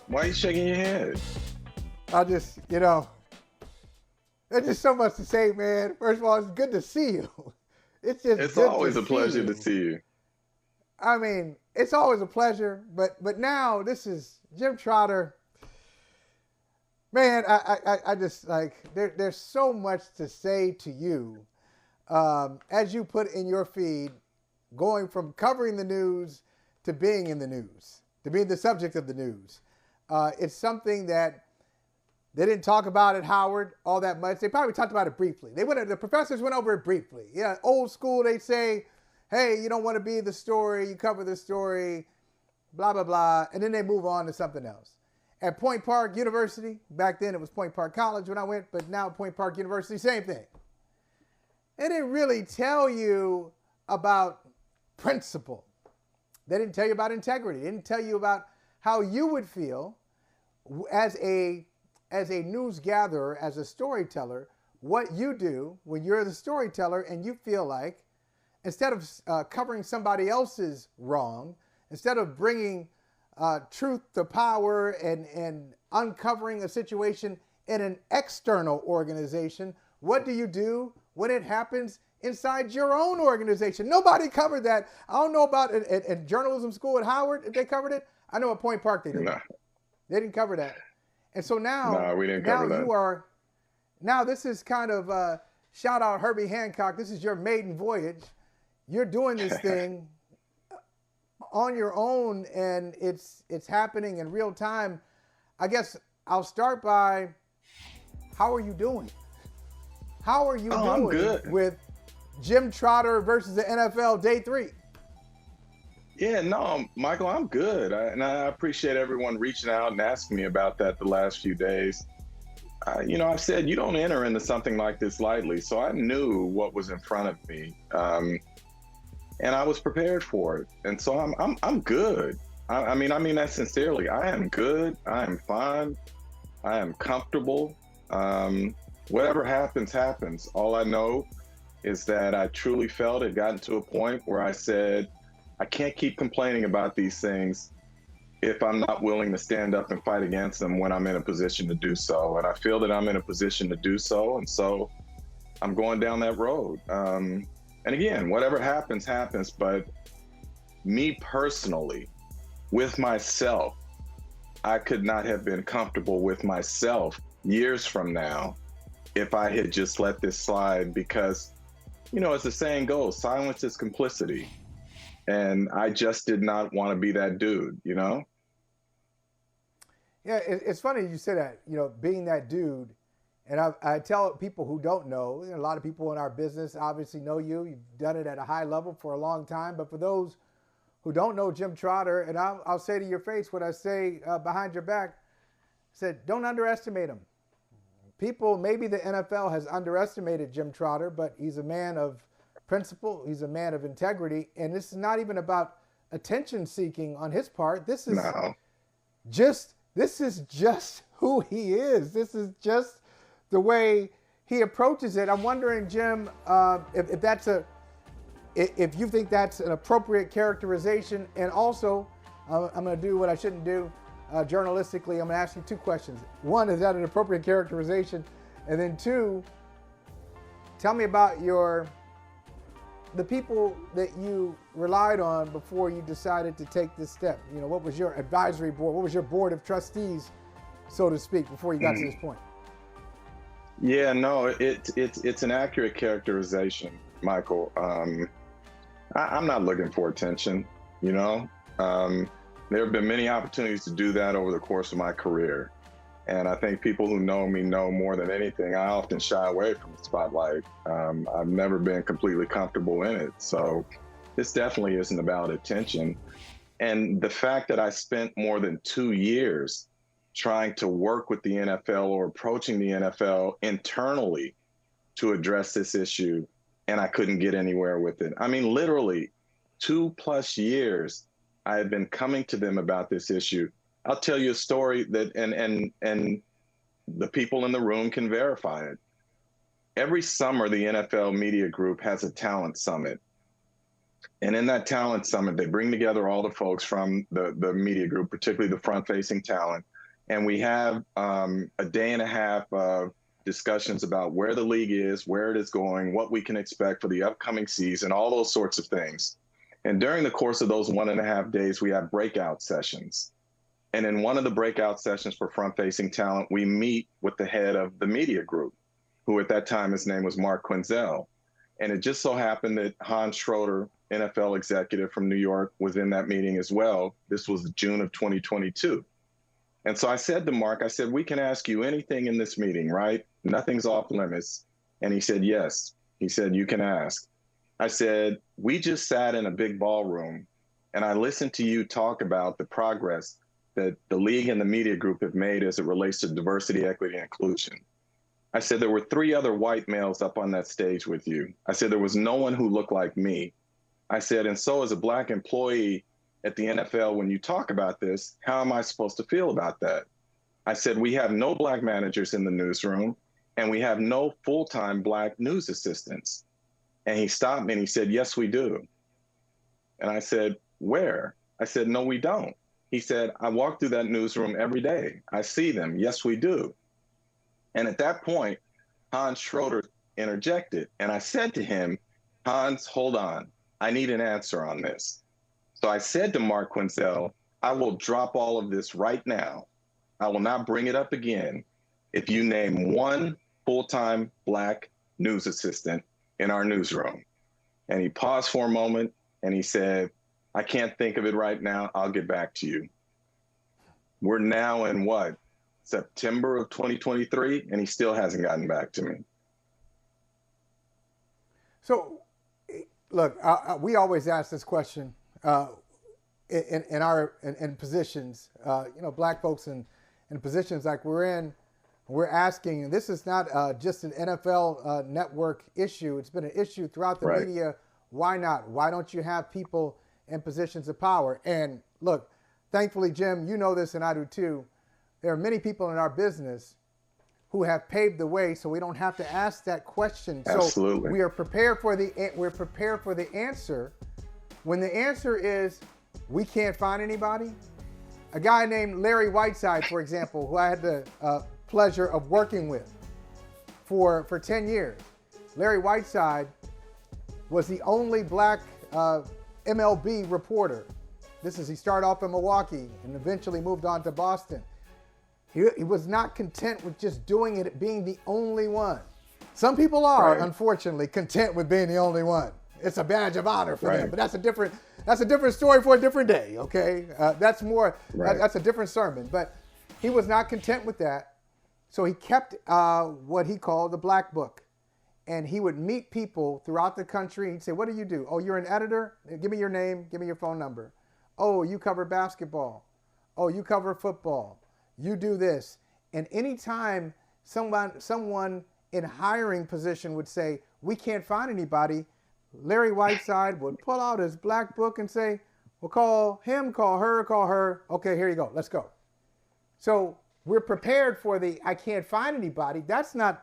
Why are you shaking your head? I just, there's just so much to say, man. First of all, it's good to see you. It's just It's good to always a see pleasure to you. see you. I mean, it's always a pleasure, but now this is Jim Trotter. Man, I just like there's so much to say to you, as you put in your feed, going from covering the news to being in the news, to being the subject of the news. It's something that they didn't talk about at Howard all that much. They probably talked about it briefly. The professors went over it briefly. Yeah, old school, they say, hey, you don't want to be the story, you cover the story, blah, blah, blah, and then they move on to something else. At Point Park University, back then it was Point Park College when I went, but now Point Park University, same thing. They didn't really tell you about principle. They didn't tell you about integrity. They didn't tell you about how you would feel as a news gatherer, as a storyteller, what you do when you're the storyteller and you feel like, instead of covering somebody else's wrong, instead of bringing truth to power and uncovering a situation in an external organization, what do you do when it happens inside your own organization? Nobody covered that. I don't know about it at journalism school at Howard, if they covered it. I know at Point Park they didn't. No, They didn't cover that. And so no, we didn't cover that. now this is kind of, shout out Herbie Hancock, this is your maiden voyage. You're doing this thing on your own, and it's happening in real time. I guess I'll start by, how are you doing? How are you doing I'm good. with Jim Trotter versus the NFL Day 3? Yeah, no, Michael, I'm good. And I appreciate everyone reaching out and asking me about that the last few days. I've said you don't enter into something like this lightly, so I knew what was in front of me, and I was prepared for it. And so I'm good. I mean that sincerely. I am good. I am fine. I am comfortable. Whatever happens, happens. All I know is that I truly felt it gotten to a point where I said, I can't keep complaining about these things if I'm not willing to stand up and fight against them when I'm in a position to do so. And I feel that I'm in a position to do so. And so I'm going down that road. And again, whatever happens, happens. But me personally, with myself, I could not have been comfortable with myself years from now if I had just let this slide, because, as the saying goes, silence is complicity. And I just did not want to be that dude, Yeah, it's funny you say that, being that dude. And I tell people who don't know, a lot of people in our business obviously know you. You've done it at a high level for a long time. But for those who don't know Jim Trotter, and I'll say to your face what I say behind your back, I said, don't underestimate him. People, maybe the NFL has underestimated Jim Trotter, but he's a man of principle. He's a man of integrity. And this is not even about attention seeking on his part. This is just who he is. This is just the way he approaches it. I'm wondering, Jim, if you think that's an appropriate characterization. And also, I'm going to do what I shouldn't do journalistically. I'm going to ask you two questions. One, is that an appropriate characterization? And then two, tell me about the people that you relied on before you decided to take this step. What was your advisory board? What was your board of trustees, so to speak, before you got to this point? Yeah, no, it's an accurate characterization, Michael. I'm not looking for attention, There have been many opportunities to do that over the course of my career. And I think people who know me know more than anything, I often shy away from the spotlight. I've never been completely comfortable in it. So this definitely isn't about attention. And the fact that I spent more than 2 years trying to work with the NFL or approaching the NFL internally to address this issue, and I couldn't get anywhere with it. I mean, literally 2+ years I had been coming to them about this issue. I'll tell you a story that, and the people in the room can verify it. Every summer, the NFL Media Group has a talent summit. And in that talent summit, they bring together all the folks from the media group, particularly the front-facing talent. and we have a day and a half of discussions about where the league is, where it is going, what we can expect for the upcoming season, all those sorts of things. And during the course of those 1.5 days, we have breakout sessions. And in one of the breakout sessions for front facing talent, we meet with the head of the media group, who at that time, his name was Mark Quinzel. And it just so happened that Hans Trotter, NFL executive from New York, was in that meeting as well. This was June of 2022. And so I said to Mark, I said, we can ask you anything in this meeting, right? Nothing's off limits. And he said, yes. He said, you can ask. I said, we just sat in a big ballroom and I listened to you talk about the progress that the league and the media group have made as it relates to diversity, equity, and inclusion. I said, there were 3 other white males up on that stage with you. I said, there was no one who looked like me. I said, and so as a Black employee at the NFL, when you talk about this, how am I supposed to feel about that? I said, we have no Black managers in the newsroom and we have no full-time Black news assistants. And he stopped me and he said, yes, we do. And I said, where? I said, no, we don't. He said, I walk through that newsroom every day. I see them. Yes, we do. And at that point, Hans Schroeder interjected. And I said to him, Hans, hold on. I need an answer on this. So I said to Mark Quinzel, I will drop all of this right now. I will not bring it up again if you name one full-time Black news assistant in our newsroom. And he paused for a moment and he said, I can't think of it right now. I'll get back to you. We're now in what? September of 2023, and he still hasn't gotten back to me. So, look, we always ask this question in positions, Black folks in positions like we're in. We're asking, and this is not just an NFL network issue. It's been an issue throughout the media. Why not? Why don't you have people in positions of power? And look, thankfully, Jim, you know this and I do too. There are many people in our business who have paved the way so we don't have to ask that question. Absolutely. So we're prepared for the answer. When the answer is we can't find anybody, a guy named Larry Whiteside, for example, who I had the pleasure of working with for 10 years. Larry Whiteside was the only Black MLB reporter. He started off in Milwaukee and eventually moved on to Boston. He was not content with just doing it, being the only one. Some people are, unfortunately, content with being the only one. It's a badge of honor for them, but that's a different story for a different day, okay? That's a different sermon. But he was not content with that, so he kept what he called the Black Book. And he would meet people throughout the country. He'd say, what do you do? Oh, you're an editor? Give me your name. Give me your phone number. Oh, you cover basketball. Oh, you cover football. You do this. And anytime someone in hiring position would say, we can't find anybody, Larry Whiteside would pull out his Black Book and say, well, call him, call her. Okay, here you go. Let's go. So we're prepared for the I can't find anybody. That's not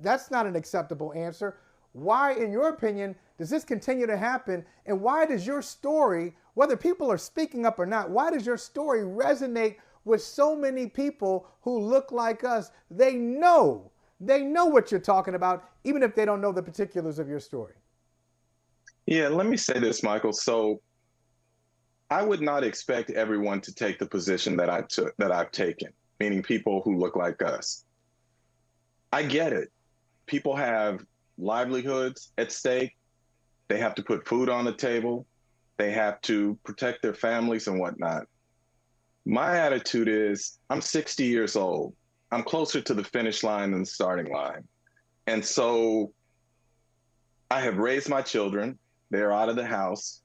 an acceptable answer. Why, in your opinion, does this continue to happen? And why does your story, whether people are speaking up or not, why does your story resonate with so many people who look like us? They know what you're talking about, even if they don't know the particulars of your story. Yeah, let me say this, Michael. So I would not expect everyone to take the position that I've taken, meaning people who look like us. I get it. People have livelihoods at stake. They have to put food on the table. They have to protect their families and whatnot. My attitude is I'm 60 years old. I'm closer to the finish line than the starting line. And so I have raised my children. They're out of the house.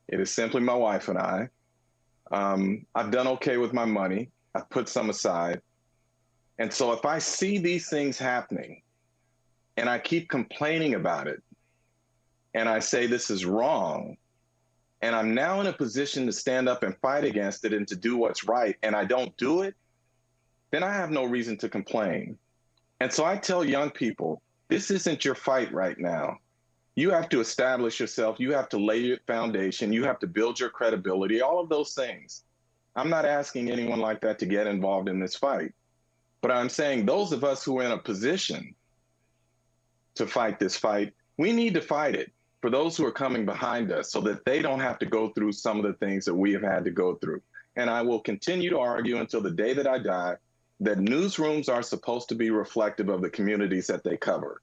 It is simply my wife and I. I've done okay with my money. I've put some aside. And so if I see these things happening and I keep complaining about it and I say this is wrong, and I'm now in a position to stand up and fight against it and to do what's right, and I don't do it, then I have no reason to complain. And so I tell young people, this isn't your fight right now. You have to establish yourself. You have to lay your foundation. You have to build your credibility, all of those things. I'm not asking anyone like that to get involved in this fight. But I'm saying those of us who are in a position to fight this fight, we need to fight it for those who are coming behind us so that they don't have to go through some of the things that we have had to go through. And I will continue to argue until the day that I die that newsrooms are supposed to be reflective of the communities that they cover.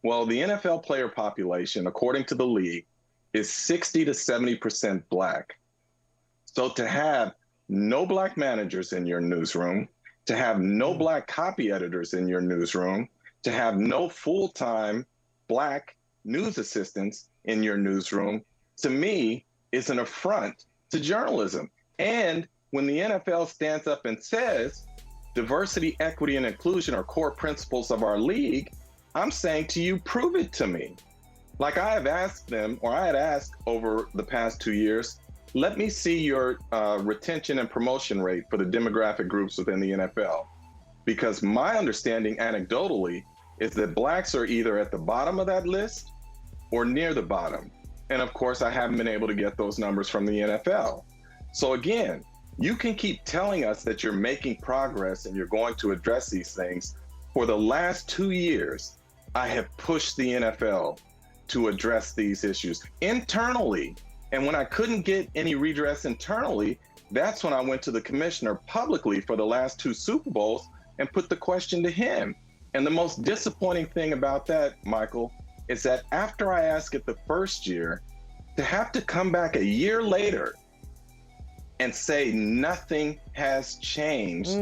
Well, the NFL player population, according to the league, is 60 to 70% Black. So to have no Black managers in your newsroom, to have no Black copy editors in your newsroom, to have no full-time Black news assistants in your newsroom, to me, is an affront to journalism. And when the NFL stands up and says diversity, equity, and inclusion are core principles of our league, I'm saying to you, prove it to me. Like I have asked them, or I had asked over the past 2 years, let me see your retention and promotion rate for the demographic groups within the NFL. Because my understanding anecdotally is that Blacks are either at the bottom of that list or near the bottom. And of course, I haven't been able to get those numbers from the NFL. So again, you can keep telling us that you're making progress and you're going to address these things. For the last 2 years, I have pushed the NFL to address these issues internally. And when I couldn't get any redress internally, that's when I went to the commissioner publicly for the last 2 Super Bowls and put the question to him. And the most disappointing thing about that, Michael, is that after I asked it the first year, to have to come back a year later and say nothing has changed.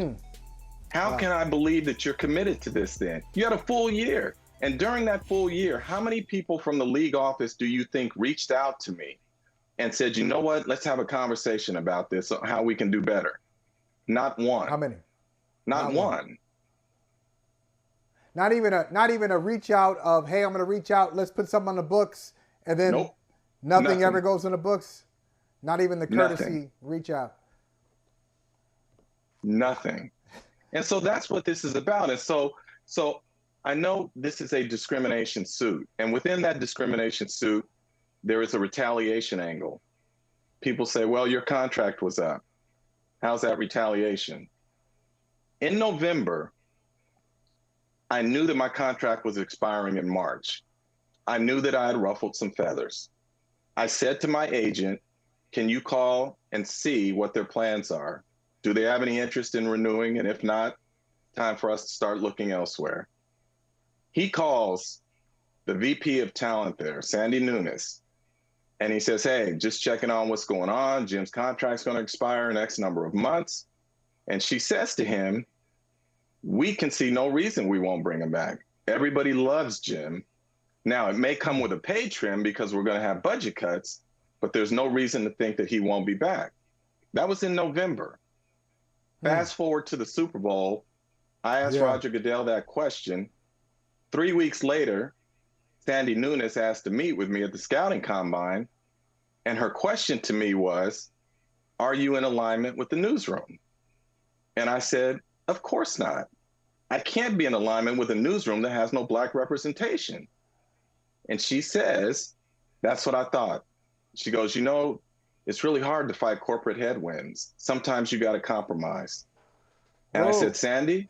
How can I believe that you're committed to this then? You had a full year. And during that full year, how many people from the league office do you think reached out to me and said, you know what, let's have a conversation about this, how we can do better? Not one. How many? Not one. Not even a reach out of, hey, I'm going to reach out, let's put something on the books, and then nothing ever goes in the books? Not even the courtesy reach out? Nothing. And so that's what this is about. And so I know this is a discrimination suit. And within that discrimination suit, there is a retaliation angle. People say, well, your contract was up. How's that retaliation? In November, I knew that my contract was expiring in March. I knew that I had ruffled some feathers. I said to my agent, can you call and see what their plans are? Do they have any interest in renewing? And if not, time for us to start looking elsewhere. He calls the VP of talent there, Sandy Nunes, and he says, hey, just checking on what's going on. Jim's contract's going to expire in X number of months. And she says to him, we can see no reason we won't bring him back. Everybody loves Jim. Now, it may come with a pay trim because we're going to have budget cuts, but there's no reason to think that he won't be back. That was in November. Fast forward to the Super Bowl. I asked Roger Goodell that question. 3 weeks later, Sandy Nunes asked to meet with me at the scouting combine. And her question to me was, are you in alignment with the newsroom? And I said, of course not. I can't be in alignment with a newsroom that has no Black representation. And she says, that's what I thought. She goes, you know, it's really hard to fight corporate headwinds. Sometimes you got to compromise. And I said, Sandy,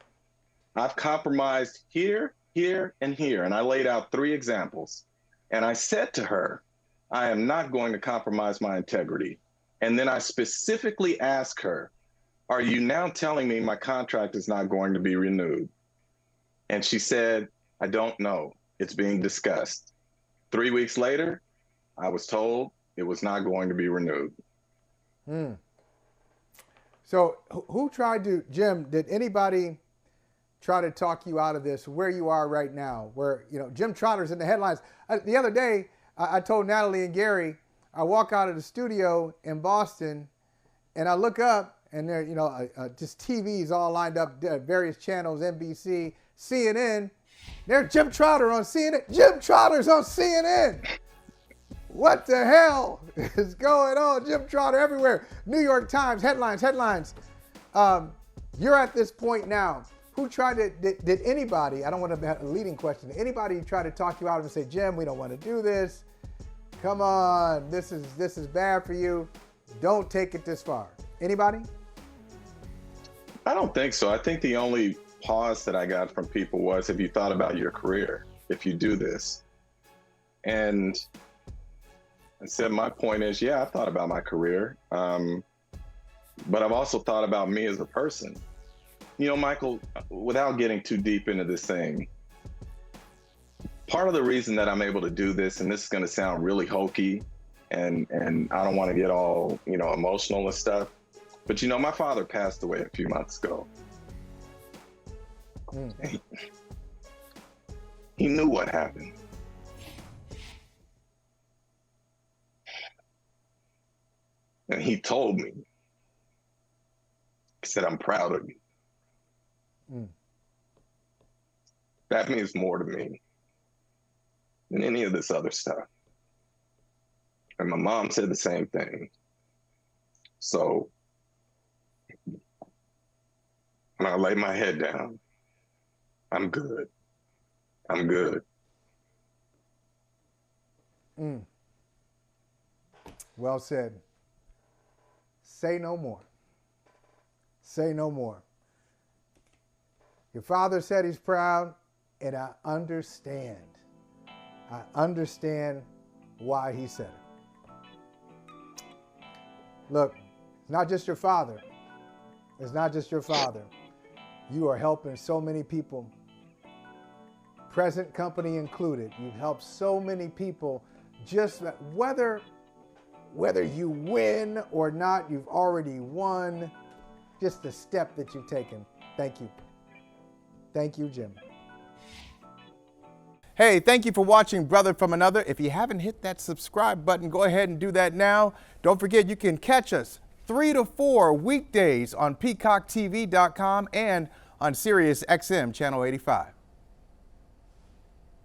I've compromised here, here, and here. And I laid out 3 examples. And I said to her, I am not going to compromise my integrity. And then I specifically asked her, are you now telling me my contract is not going to be renewed? And she said, I don't know. It's being discussed. 3 weeks later, I was told it was not going to be renewed. So who tried to, Jim, did anybody try to talk you out of this, where you are right now, where, you know, Jim Trotter's in the headlines? The other day, I told Natalie and Gary, I walk out of the studio in Boston and I look up and there, you know, just TVs all lined up, various channels, NBC, CNN. There's Jim Trotter on CNN. Jim Trotter's on CNN. What the hell is going on? Jim Trotter everywhere. New York Times, headlines. You're at this point now. Who tried to, did anybody, I don't want to have a leading question, did anybody try to talk you out of and say, Jim, we don't want to do this. Come on, this is bad for you. Don't take it this far. Anybody? I don't think so. I think the only pause that I got from people was, have you thought about your career if you do this? And I said, my point is, yeah, I've thought about my career. But I've also thought about me as a person. You know, Michael, without getting too deep into this thing, part of the reason that I'm able to do this, and this is going to sound really hokey, and I don't want to get all, you know, emotional and stuff, but you know, my father passed away a few months ago. He knew what happened. And he told me, he said, I'm proud of you. That means more to me than any of this other stuff. And my mom said the same thing. So when I lay my head down, I'm good. I'm good. Well said. Say no more. Say no more. Your father said he's proud, and I understand. I understand why he said it. Look, it's not just your father. It's not just your father. You are helping so many people, present company included. You've helped so many people, just whether you win or not, you've already won. Just the step that you've taken. Thank you. Thank you, Jim. Hey, thank you for watching Brother from Another. If you haven't hit that subscribe button, go ahead and do that now. Don't forget, you can catch us 3 to 4 weekdays on PeacockTV.com and on Sirius XM Channel 85.